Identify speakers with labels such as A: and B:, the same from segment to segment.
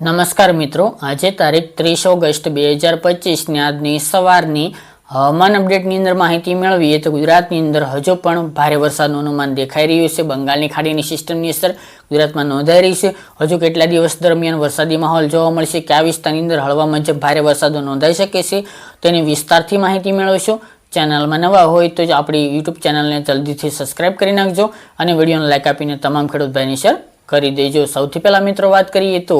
A: નમસ્કાર મિત્રો, આજે તારીખ 30 ઓગસ્ટ 2025 ની આજની સવારની હવામાન અપડેટની અંદર માહિતી મેળવીએ તો ગુજરાતની અંદર હજુ પણ ભારે વરસાદનું અનુમાન દેખાઈ રહ્યું છે. બંગાળની ખાડીની સિસ્ટમની અસર ગુજરાતમાં નોંધાઈ રહી છે. હજુ કેટલા દિવસ દરમિયાન વરસાદી માહોલ જોવા મળશે, કયા વિસ્તારની અંદર હળવા મધ્યમ ભારે વરસાદો નોંધાઈ શકે છે તેની વિસ્તારથી માહિતી મેળવશો. ચેનલમાં નવા હોય તો આપણી યુટ્યુબ ચેનલને જલ્દીથી સબસ્ક્રાઇબ કરી નાખજો અને વિડીયોને લાઇક આપીને તમામ ખેડૂત ભાઈને શેર કરી દેજો. સૌથી પહેલા મિત્રો વાત કરીએ તો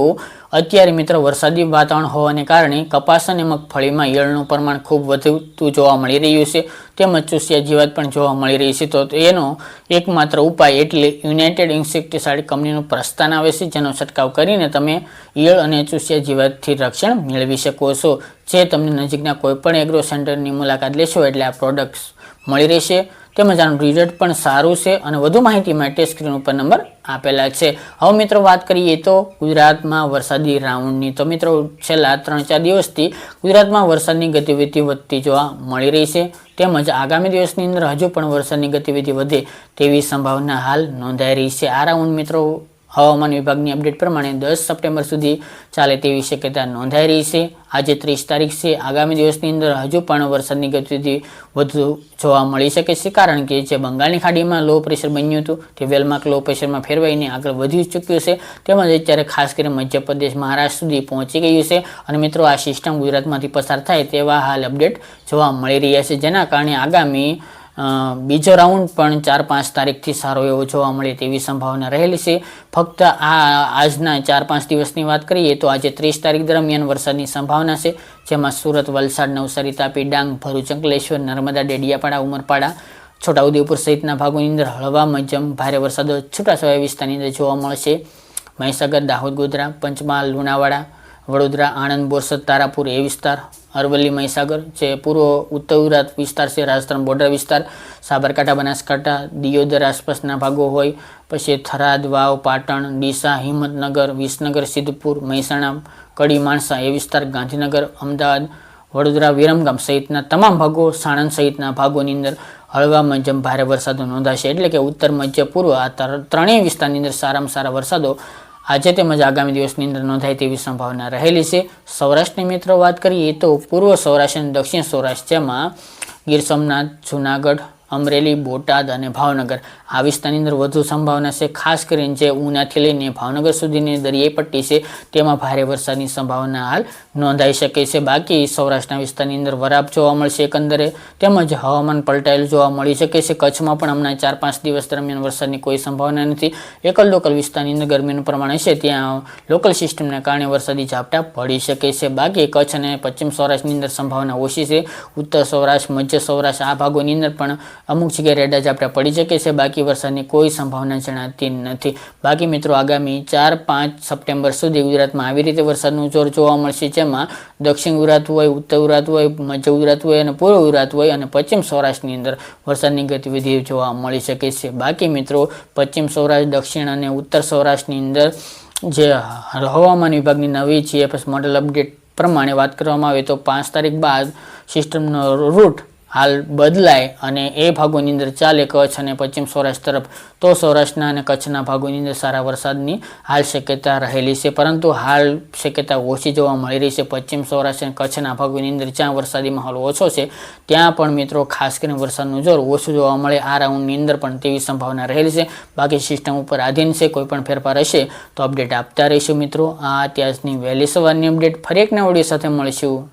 A: અત્યારે મિત્રો વરસાદી વાતાવરણ હોવાને કારણે કપાસ અને મગફળીમાં ઈયળનું પ્રમાણ ખૂબ વધતું જોવા મળી રહ્યું છે, તેમજ ચૂસિયા જીવાત પણ જોવા મળી રહી છે. તો એનો એકમાત્ર ઉપાય એટલે યુનાઇટેડ ઇન્સેક્ટિસાઇડ કંપનીનું પ્રસ્થાન આવે છે, જેનો છંટકાવ કરીને તમે ઈયળ અને ચૂસિયા જીવાતથી રક્ષણ મેળવી શકો છો. જે તમને નજીકના કોઈપણ એગ્રો સેન્ટરની મુલાકાત લેશો એટલે આ પ્રોડક્ટ્સ મળી રહેશે. તેમજ આનું રિઝલ્ટ પણ સારું છે અને વધુ માહિતી માટે સ્ક્રીન ઉપર નંબર આપેલા છે. હવે મિત્રો વાત કરીએ તો ગુજરાતમાં વરસાદી રાઉન્ડની. તો મિત્રો છેલ્લા 3-4 દિવસથી ગુજરાતમાં વરસાદની ગતિવિધિ વધતી જોવા મળી રહી છે, તેમજ આગામી દિવસની અંદર હજુ પણ વરસાદની ગતિવિધિ વધે તેવી સંભાવના હાલ નોંધાઈ રહી છે. આ રાઉન્ડ મિત્રો હવામાન વિભાગની અપડેટ પ્રમાણે 10 સપ્ટેમ્બર સુધી ચાલે તેવી શક્યતા નોંધાઈ રહી છે. આજે 30 તારીખ છે. આગામી દિવસની અંદર હજુ પણ વરસાદની ગતિવિધિ વધુ જોવા મળી શકે છે, કારણ કે જે બંગાળની ખાડીમાં લો પ્રેશર બન્યું હતું તે વેલમાર્ક લો પ્રેશરમાં ફેરવાઈને આગળ વધી ચૂક્યું છે, તેમજ અત્યારે ખાસ કરીને મધ્યપ્રદેશ, મહારાષ્ટ્ર સુધી પહોંચી ગયું છે. અને મિત્રો આ સિસ્ટમ ગુજરાતમાંથી પસાર થાય તેવા હાલ અપડેટ જોવા મળી રહ્યા છે, જેના કારણે આગામી બીજો રાઉન્ડ પણ 4-5 તારીખથી સારો એવો જોવા મળે તેવી સંભાવના રહેલી છે. ફક્ત આજના 4-5 દિવસની વાત કરીએ તો આજે 30 તારીખ દરમિયાન વરસાદની સંભાવના છે, જેમાં સુરત, વલસાડ, નવસારી, તાપી, ડાંગ, ભરૂચ, અંકલેશ્વર, નર્મદા, ડેડિયાપાડા, ઉમરપાડા, છોટાઉદેપુર સહિતના ભાગોની અંદર હળવા મધ્યમ ભારે વરસાદો છૂટાછવાયા વિસ્તારની અંદર જોવા મળશે. મહીસાગર, દાહોદ, ગોધરા, પંચમહાલ, લુણાવાડા, વડોદરા, આણંદ, બોરસદ, તારાપુર એ વિસ્તાર, અરવલ્લી, મહીસાગર જે પૂર્વ ઉત્તર ગુજરાત વિસ્તાર છે, રાજસ્થાન બોર્ડર વિસ્તાર, સાબરકાંઠા, બનાસકાંઠા, દિયોદર આસપાસના ભાગો હોય, પછી થરાદ, વાવ, પાટણ, ડીસા, હિંમતનગર, વિસનગર, સિદ્ધપુર, મહેસાણા, કડી, માણસા એ વિસ્તાર, ગાંધીનગર, અમદાવાદ, વડોદરા, વિરમગામ સહિતના તમામ ભાગો, સાણંદ સહિતના ભાગોની અંદર હળવા મધ્યમ ભારે વરસાદો નોંધાશે. એટલે કે ઉત્તર, મધ્ય, પૂર્વ આ ત્રણેય વિસ્તારની અંદર સારામાં સારા વરસાદો આજે તેમજ આગામી દિવસની અંદર નોંધાય તેવી સંભાવના રહેલી છે. સૌરાષ્ટ્રની મિત્રો વાત કરીએ તો પૂર્વ સૌરાષ્ટ્ર અને દક્ષિણ સૌરાષ્ટ્ર, જેમાં ગીર સોમનાથ, જૂનાગઢ, અમરેલી, બોટાદ અને ભાવનગર આ વિસ્તારની અંદર વધુ સંભાવના છે. ખાસ કરીને જે ઉનાથી લઈને ભાવનગર સુધીની દરિયાઈ પટ્ટી છે તેમાં ભારે વરસાદની સંભાવના હાલ નોંધાઈ શકે છે. બાકી સૌરાષ્ટ્રના વિસ્તારની અંદર વરાપ જોવા મળશે એકંદરે, તેમજ હવામાન પલટાયેલું જોવા મળી શકે છે. કચ્છમાં પણ હમણાં 4-5 દિવસ દરમિયાન વરસાદની કોઈ સંભાવના નથી. લોકલ વિસ્તારની અંદર ગરમીનું પ્રમાણ હશે, ત્યાં લોકલ સિસ્ટમના કારણે વરસાદી ઝાપટા પડી શકે છે. બાકી કચ્છ અને પશ્ચિમ સૌરાષ્ટ્રની અંદર સંભાવના ઓછી છે. ઉત્તર સૌરાષ્ટ્ર, મધ્ય સૌરાષ્ટ્ર આ ભાગોની અંદર પણ અમુક જગ્યાએ રેડા ઝાપટા પડી શકે છે. બાકી વરસાદની કોઈ સંભાવના જણાતી નથી. બાકી મિત્રો આગામી 4-5 સપ્ટેમ્બર સુધી ગુજરાતમાં આવી રીતે વરસાદનું જોર જોવા મળશે, જેમાં દક્ષિણ ગુજરાત હોય, ઉત્તર ગુજરાત હોય, મધ્ય ગુજરાત હોય અને પૂર્વ ગુજરાત હોય અને પશ્ચિમ સૌરાષ્ટ્રની અંદર વરસાદની ગતિવિધિ જોવા મળી શકે છે. બાકી મિત્રો પશ્ચિમ સૌરાષ્ટ્ર, દક્ષિણ અને ઉત્તર સૌરાષ્ટ્રની અંદર જે હવામાન વિભાગની નવી જીએફએસ મોડેલ અપડેટ પ્રમાણે વાત કરવામાં આવે તો 5 તારીખ બાદ સિસ્ટમનો રૂટ હાલ બદલાય અને એ ભાગોની અંદર ચાલે કચ્છ અને પશ્ચિમ સૌરાષ્ટ્ર તરફ, તો સૌરાષ્ટ્રના અને કચ્છના ભાગોની અંદર સારા વરસાદની હાલ શક્યતા રહેલી છે. પરંતુ હાલ શક્યતા ઓછી જોવા મળી રહી છે. પશ્ચિમ સૌરાષ્ટ્ર અને કચ્છના ભાગોની અંદર જ્યાં વરસાદી માહોલ ઓછો છે ત્યાં પણ મિત્રો ખાસ કરીને વરસાદનું જોર ઓછું જોવા મળે આ રાઉન્ડની અંદર પણ તેવી સંભાવના રહેલી છે. બાકી સિસ્ટમ ઉપર આધીન છે, કોઈ પણ ફેરફાર હશે તો અપડેટ આપતા રહીશું. મિત્રો આ અત્યારની વહેલી સવારની અપડેટ. ફરી એક નવા વિડીયો સાથે મળીશું.